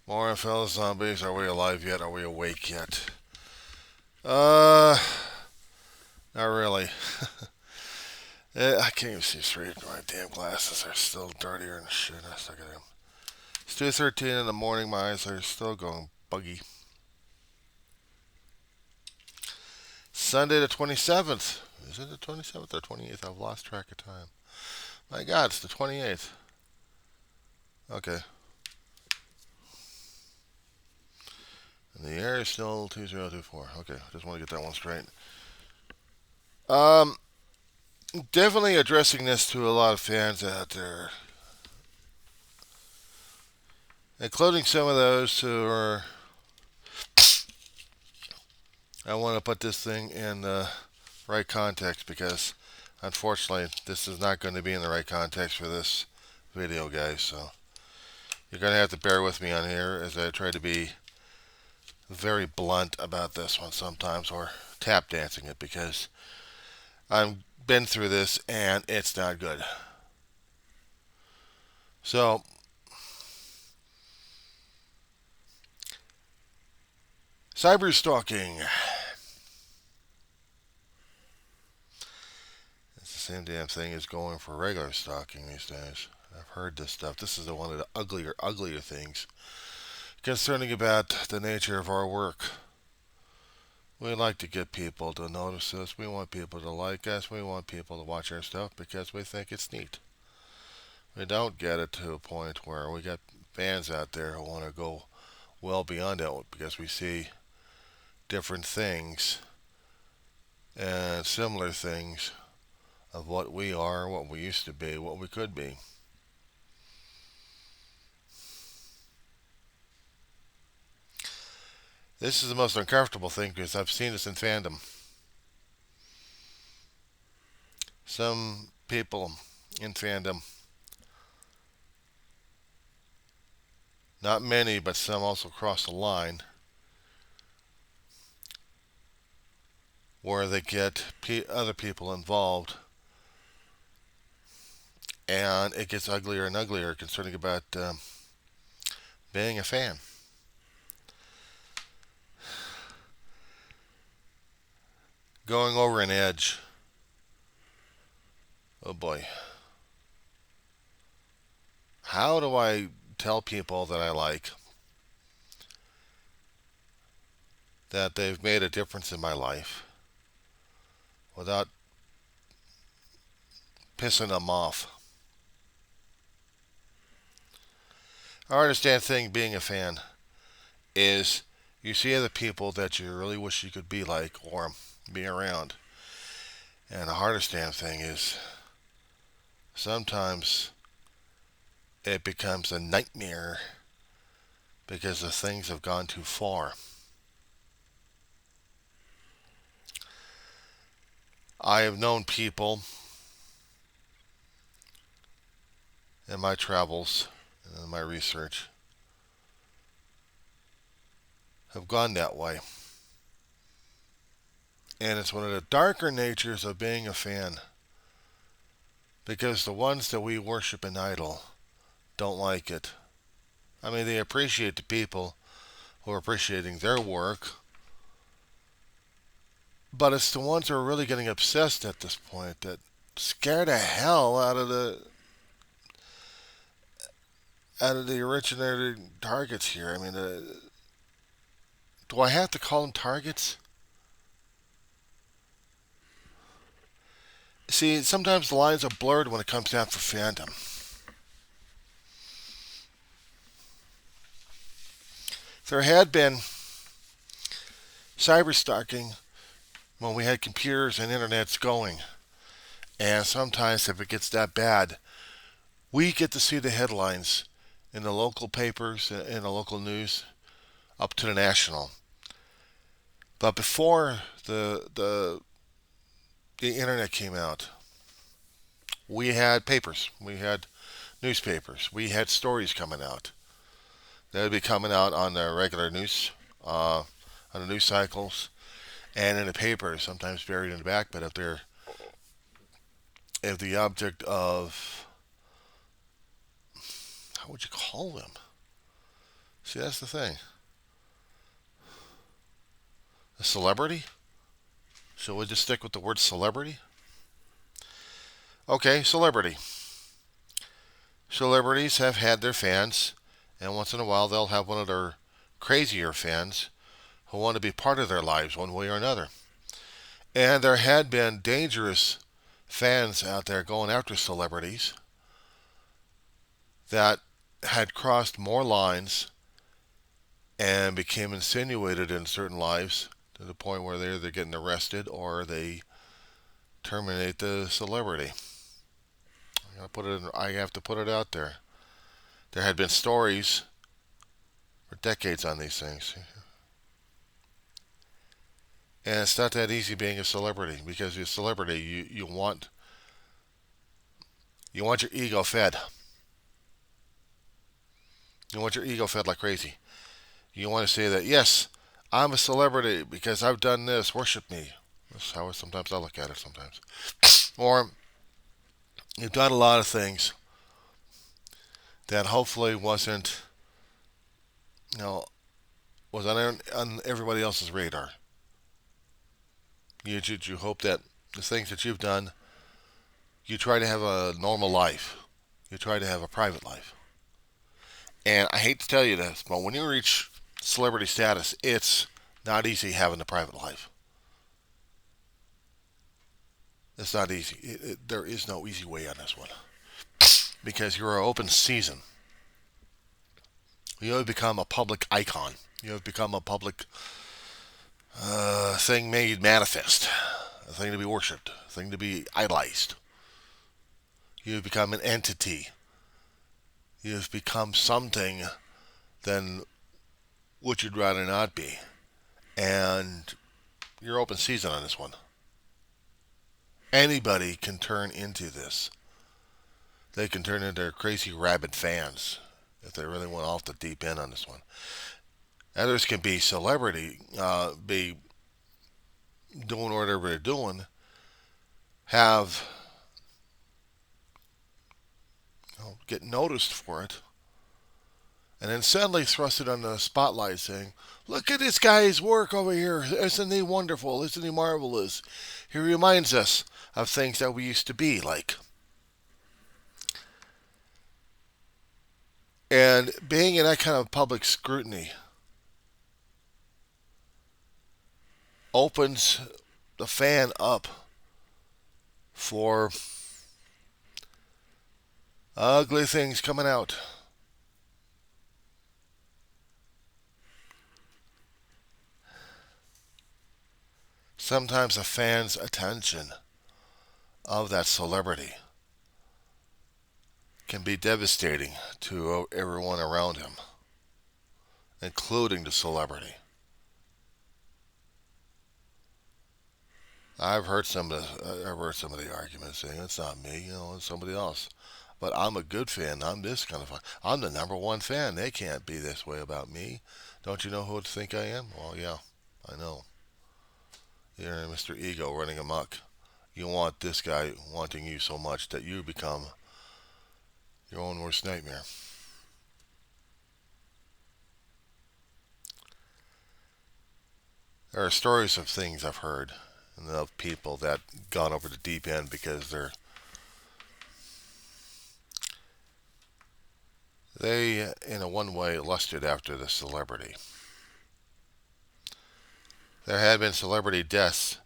More fellow zombies. Are we alive yet? Are we awake yet? Uh, Not really. I can't even see straight. My damn glasses are still dirtier than shit. I suck at them. It's 2:13 in the morning. My eyes are still going buggy. Sunday the 27th. Is it the 27th or 28th? I've lost track of time. My God, it's the 28th. Okay. And the air is still 2024. Okay, just want to get that one straight. Um, Definitely addressing this to a lot of fans out there, including some of those who are. I want to put this thing in the right context because, unfortunately, this is not going to be in the right context for this video, guys. So you're going to have to bear with me on here as I try to be very blunt about this one sometimes, or tap dancing it because I've been through this and it's not good. So, cyber stalking. It's the same damn thing as going for regular stalking these days. I've heard this stuff. This is one of the uglier things concerning about the nature of our work. We like to get people to notice us. We want people to like us. We want people to watch our stuff because we think it's neat. We don't get it to a point where we got fans out there who want to go well beyond that because we see different things and similar things of what we are, what we used to be, what we could be. This is the most uncomfortable thing because I've seen this in fandom. Some people in fandom, not many, but some also cross the line where they get other people involved and it gets uglier and uglier concerning about being a fan. Going over an edge. Oh boy. How do I tell people that I like that they've made a difference in my life without pissing them off? Our understand thing being a fan is you see other people that you really wish you could be like or be around. And the hardest damn thing is sometimes it becomes a nightmare because the things have gone too far. I have known people in my travels and in my research have gone that way. And it's one of the darker natures of being a fan because the ones that we worship and idol don't like it. I mean, they appreciate the people who are appreciating their work, but it's the ones who are really getting obsessed at this point that scare the hell out of the originating targets here. I mean, do I have to call them targets? See, sometimes the lines are blurred when it comes down for fandom. There had been cyber stalking when we had computers and internets going. And sometimes, if it gets that bad, we get to see the headlines in the local papers, in the local news, up to the national. But before the internet came out, we had papers, we had newspapers, we had stories coming out. They would be coming out on the regular news, on the news cycles, and in the papers, sometimes buried in the back. But if the object of, how would you call them? See, that's the thing. A celebrity? Shall we just stick with the word celebrity? Okay, celebrity. Celebrities have had their fans, and once in a while they'll have one of their crazier fans who want to be part of their lives one way or another. And there had been dangerous fans out there going after celebrities that had crossed more lines and became insinuated in certain lives to the point where they're either getting arrested or they terminate the celebrity. I have to put it out there. There had been stories for decades on these things. And it's not that easy being a celebrity, because you're a celebrity, you want your ego fed. You want your ego fed like crazy. You want to say that, yes, I'm a celebrity because I've done this, worship me. That's how sometimes I look at it sometimes. Or you've done a lot of things that hopefully wasn't, was on everybody else's radar. You hope that the things that you've done, you try to have a normal life. You try to have a private life. And I hate to tell you this, but when you reach celebrity status, it's not easy having a private life. It's not easy. There is no easy way on this one. Because you're an open season. You have become a public icon. You have become a public thing made manifest. A thing to be worshipped. A thing to be idolized. You have become an entity. You have become something than what you'd rather not be. And you're open season on this one. Anybody can turn into this. They can turn into crazy rabid fans if they really went off the deep end on this one. Others can be celebrity, be doing whatever they're doing, have get noticed for it, and then suddenly thrust it on the spotlight saying, look at this guy's work over here. Isn't he wonderful? Isn't he marvelous? He reminds us of things that we used to be like. And being in that kind of public scrutiny opens the fan up for ugly things coming out. Sometimes a fan's attention of that celebrity can be devastating to everyone around him, including the celebrity. I've heard some of the arguments saying it's not me, it's somebody else. But I'm a good fan. I'm this kind of fan. I'm the number one fan. They can't be this way about me. Don't you know who to think I am? Well, yeah, I know. You're Mr. Ego running amok. You want this guy wanting you so much that you become your own worst nightmare. There are stories of things I've heard and of people that gone over the deep end because they in a one way lusted after the celebrity. There had been celebrity deaths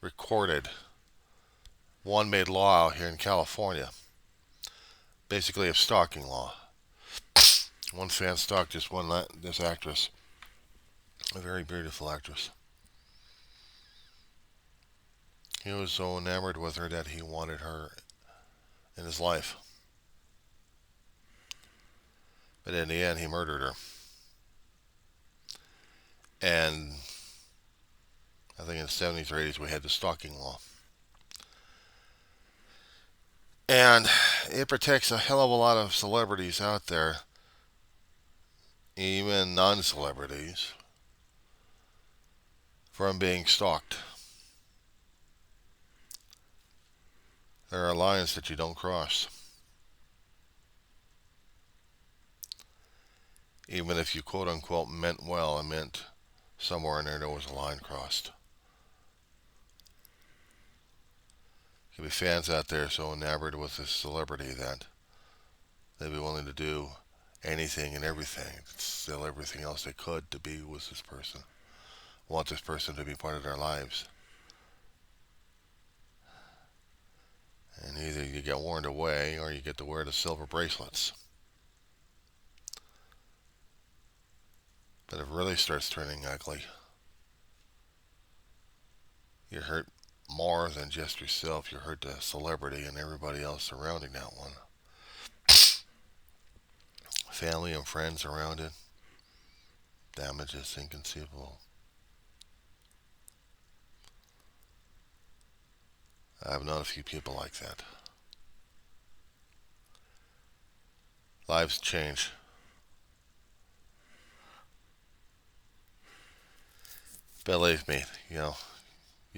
recorded. One made law out here in California, basically a stalking law. One fan stalked this actress, a very beautiful actress. He was so enamored with her that he wanted her in his life. But in the end, he murdered her. And I think in the 70s or 80s, we had the stalking law. And it protects a hell of a lot of celebrities out there, even non-celebrities, from being stalked. There are lines that you don't cross. Even if you quote unquote meant well, and meant somewhere in there was a line crossed. Could be fans out there so enamored with this celebrity that they'd be willing to do anything and everything, sell everything else they could to be with this person. Want this person to be part of their lives. And either you get warned away or you get to wear the silver bracelets. But it really starts turning ugly. You hurt more than just yourself. You hurt the celebrity and everybody else surrounding that one. Family and friends around it. Damage is inconceivable. I've known a few people like that. Lives change. Believe me, you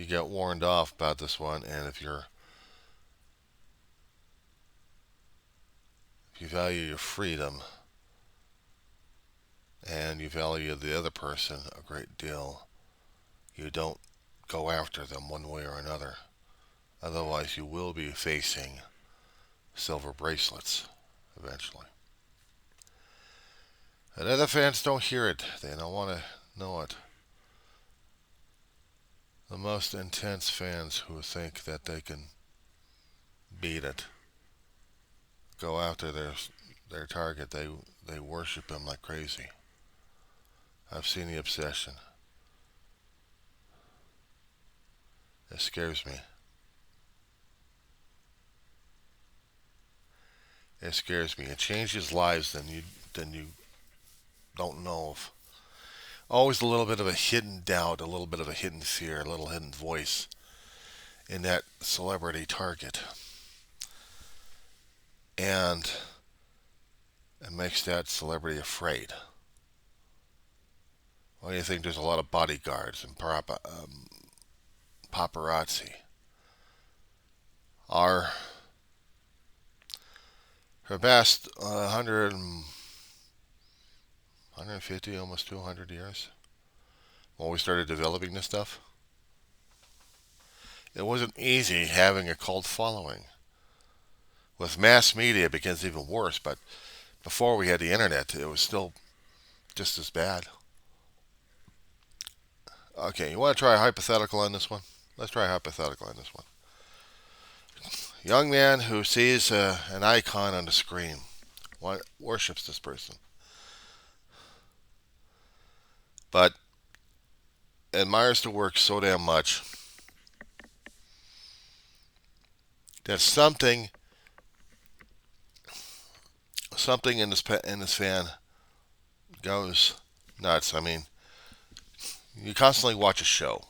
get warned off about this one, and if you value your freedom and you value the other person a great deal, you don't go after them one way or another. Otherwise, you will be facing silver bracelets eventually. And other fans don't hear it. They don't want to know it. The most intense fans who think that they can beat it, go after their target. They worship him like crazy. I've seen the obsession. It scares me. It scares me. It changes lives than you don't know of. Always a little bit of a hidden doubt, a little bit of a hidden fear, a little hidden voice in that celebrity target. And it makes that celebrity afraid. Why do you think there's a lot of bodyguards and paparazzi? Our for the past 150, almost 200 years, when we started developing this stuff, it wasn't easy having a cult following. With mass media, it becomes even worse, but before we had the internet, it was still just as bad. Okay, you want to try a hypothetical on this one? Let's try a hypothetical on this one. Young man who sees an icon on the screen, worships this person, but admires the work so damn much that something in this fan goes nuts. I mean, you constantly watch a show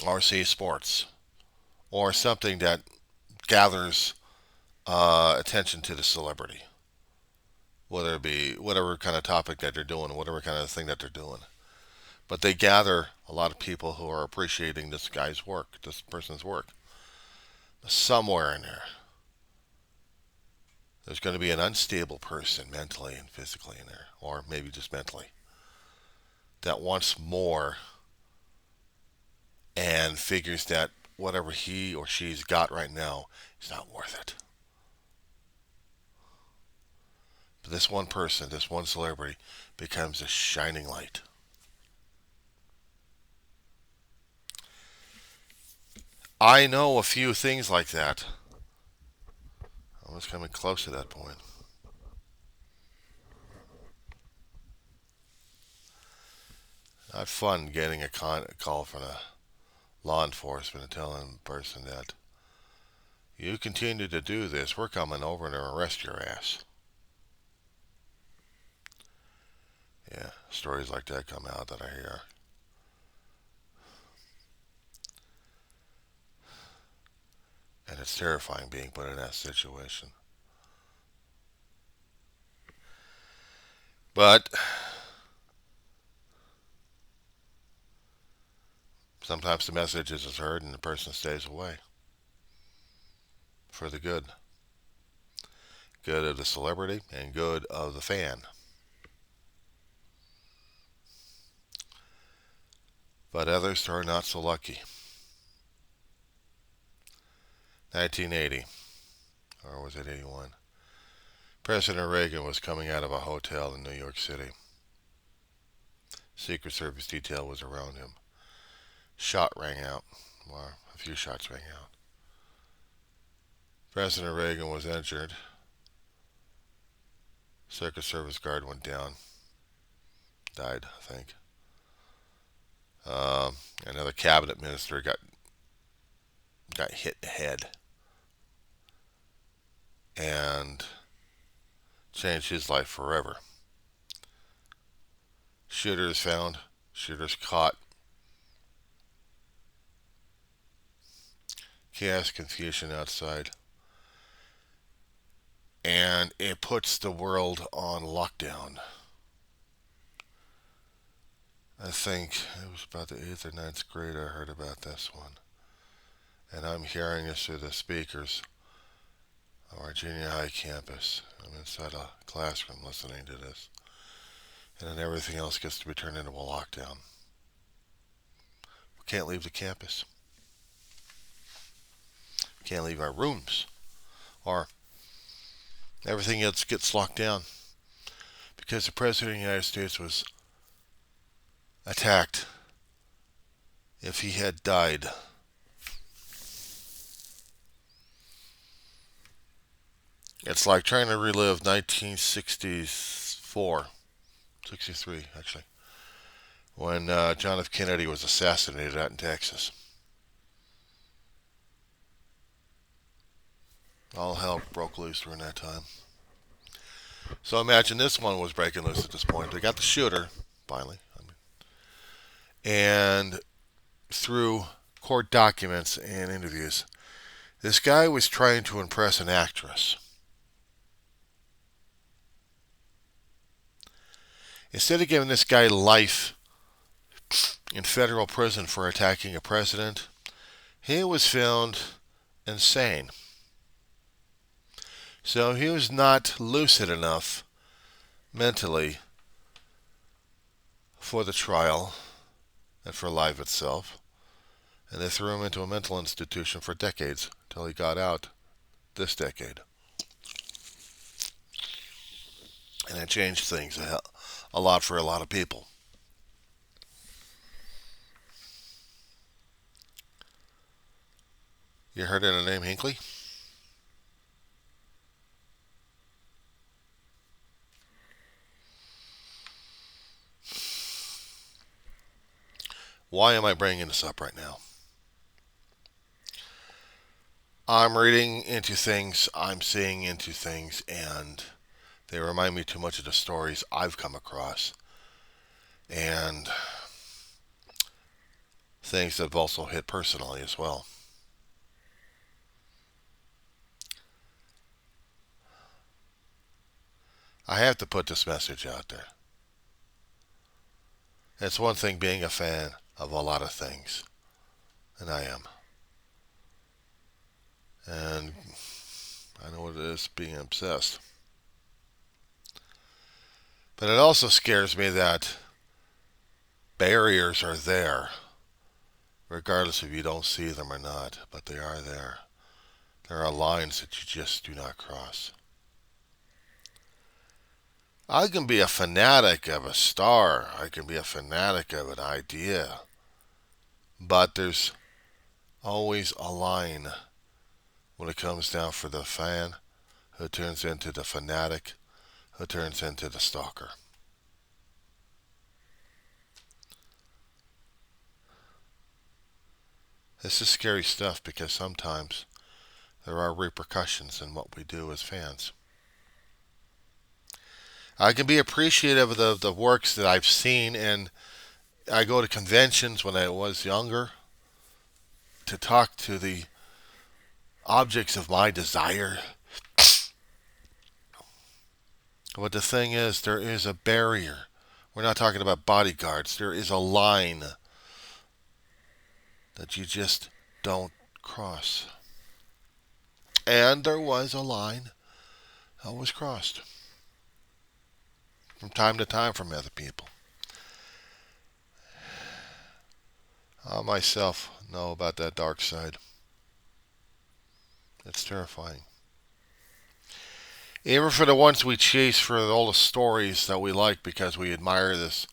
or see sports or something that gathers attention to the celebrity, whether it be whatever kind of topic that they're doing, whatever kind of thing that they're doing. But they gather a lot of people who are appreciating this guy's work, this person's work. Somewhere in there's going to be an unstable person mentally and physically in there, or maybe just mentally, that wants more and figures that whatever he or she's got right now is not worth it. But this one person, this one celebrity, becomes a shining light. I know a few things like that. I was coming close to that point. I had fun getting a call from the law enforcement and telling the person that you continue to do this, we're coming over and arrest your ass. Yeah, stories like that come out that I hear. And it's terrifying being put in that situation. But sometimes the message is heard and the person stays away for the good. Good of the celebrity and good of the fan. But others are not so lucky. 1980, or was it 81? President Reagan was coming out of a hotel in New York City. Secret Service detail was around him. Shot rang out. Well, a few shots rang out. President Reagan was injured. Secret Service guard went down. Died, I think. Another cabinet minister got hit in the head and changed his life forever. Shooters found, shooters caught. Chaos, confusion outside. And it puts the world on lockdown. I think it was about the 8th or ninth grade I heard about this one. And I'm hearing this through the speakers of our junior high campus. I'm inside a classroom listening to this. And then everything else gets to be turned into a lockdown. We can't leave the campus. We can't leave our rooms. Or everything else gets locked down. Because the President of the United States was attacked. If he had died, it's like trying to relive 1964, 63 actually, when John F. Kennedy was assassinated out in Texas. All hell broke loose during that time. So imagine this one was breaking loose at this point. They got the shooter, finally. And through court documents and interviews, this guy was trying to impress an actress. Instead of giving this guy life in federal prison for attacking a president, he was found insane. So he was not lucid enough mentally for the trial and for life itself. And they threw him into a mental institution for decades till he got out this decade. And it changed things a lot for a lot of people. You heard of the name Hinckley? Why am I bringing this up right now? I'm reading into things, I'm seeing into things, and they remind me too much of the stories I've come across. And things that have also hit personally as well. I have to put this message out there. It's one thing being a fan of a lot of things, and I am. And I know what it is being obsessed. But it also scares me that barriers are there, regardless if you don't see them or not, but they are there. There are lines that you just do not cross. I can be a fanatic of a star. I can be a fanatic of an idea. But there's always a line when it comes down for the fan who turns into the fanatic, who turns into the stalker. This is scary stuff because sometimes there are repercussions in what we do as fans. I can be appreciative of the works that I've seen, and I go to conventions when I was younger to talk to the objects of my desire. But the thing is, there is a barrier. We're not talking about bodyguards. There is a line that you just don't cross. And there was a line Always crossed. From time to time from other people. I myself know about that dark side. It's terrifying. Even for the ones we chase for all the stories that we like because we admire this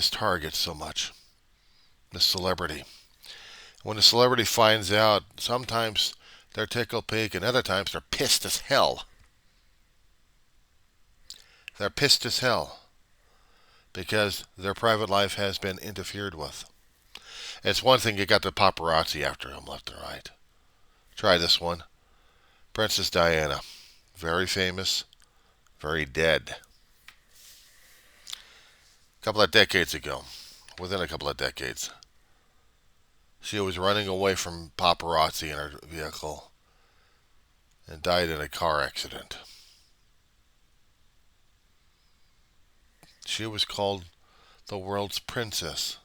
target so much. This celebrity. When the celebrity finds out, sometimes they're tickled pink and other times they're pissed as hell. They're pissed as hell because their private life has been interfered with. It's one thing you got the paparazzi after him left and right. Try this one. Princess Diana. Very famous, very dead. A couple of decades ago, within a couple of decades, she was running away from paparazzi in her vehicle and died in a car accident. She was called the world's princess.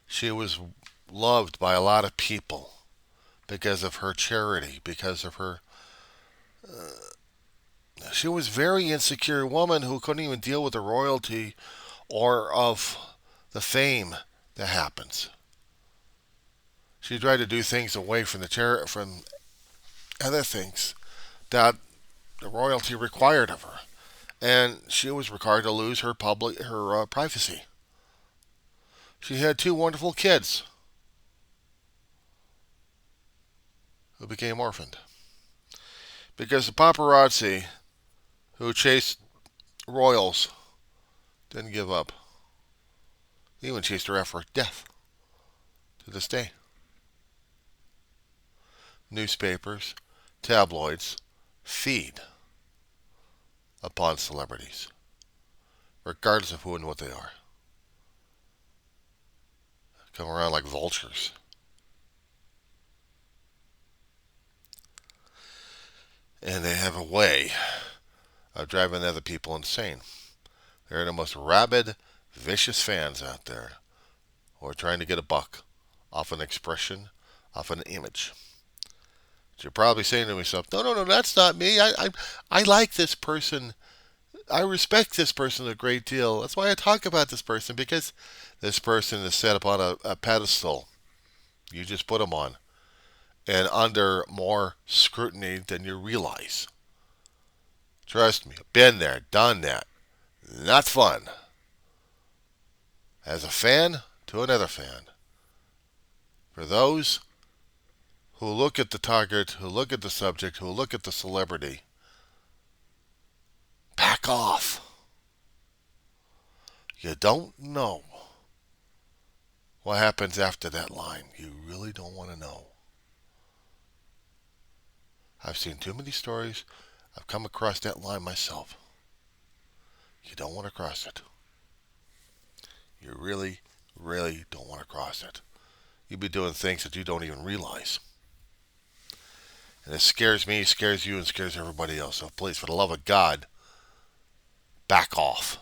She was loved by a lot of people because of her charity, because of her... she was a very insecure woman who couldn't even deal with the royalty or of the fame that happens. She tried to do things away from from other things that the royalty required of her, and she was required to lose her privacy. She had two wonderful kids who became orphaned because the paparazzi who chased royals didn't give up. They even chased her after death to this day. Newspapers, tabloids feed upon celebrities, regardless of who and what they are. Come around like vultures. And they have a way of driving other people insane. They're the most rabid, vicious fans out there who are trying to get a buck off an expression, off an image. You're probably saying to yourself, no, that's not me. I like this person. I respect this person a great deal. That's why I talk about this person, because this person is set upon a pedestal. You just put them on. And under more scrutiny than you realize. Trust me, been there, done that. Not fun. As a fan to another fan. For those who look at the target, who look at the subject, who look at the celebrity, back off. You don't know what happens after that line. You really don't want to know. I've seen too many stories. I've come across that line myself. You don't want to cross it. You really, really don't want to cross it. You'll be doing things that you don't even realize. And it scares me, scares you, and scares everybody else. So please, for the love of God, back off.